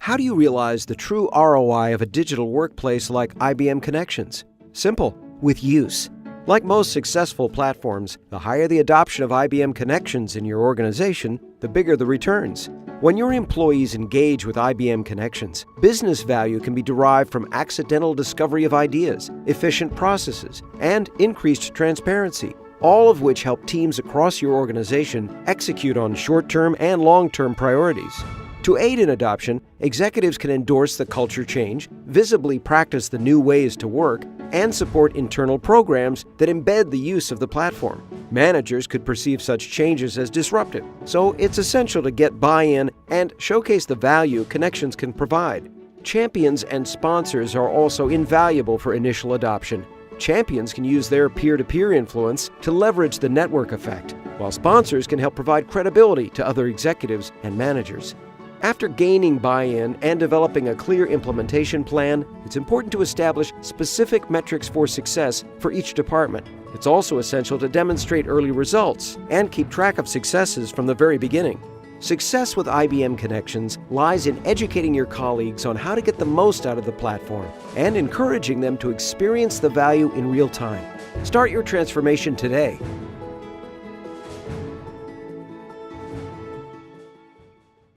How do you realize the true ROI of a digital workplace like IBM Connections? Simple, with use. Like most successful platforms, the higher the adoption of IBM Connections in your organization, the bigger the returns. When your employees engage with IBM Connections, business value can be derived from accidental discovery of ideas, efficient processes, and increased transparency, all of which help teams across your organization execute on short-term and long-term priorities. To aid in adoption, executives can endorse the culture change, visibly practice the new ways to work, and support internal programs that embed the use of the platform. Managers could perceive such changes as disruptive, so it's essential to get buy-in and showcase the value Connections can provide. Champions and sponsors are also invaluable for initial adoption. Champions can use their peer-to-peer influence to leverage the network effect, while sponsors can help provide credibility to other executives and managers. After gaining buy-in and developing a clear implementation plan, it's important to establish specific metrics for success for each department. It's also essential to demonstrate early results and keep track of successes from the very beginning. Success with IBM Connections lies in educating your colleagues on how to get the most out of the platform and encouraging them to experience the value in real time. Start your transformation today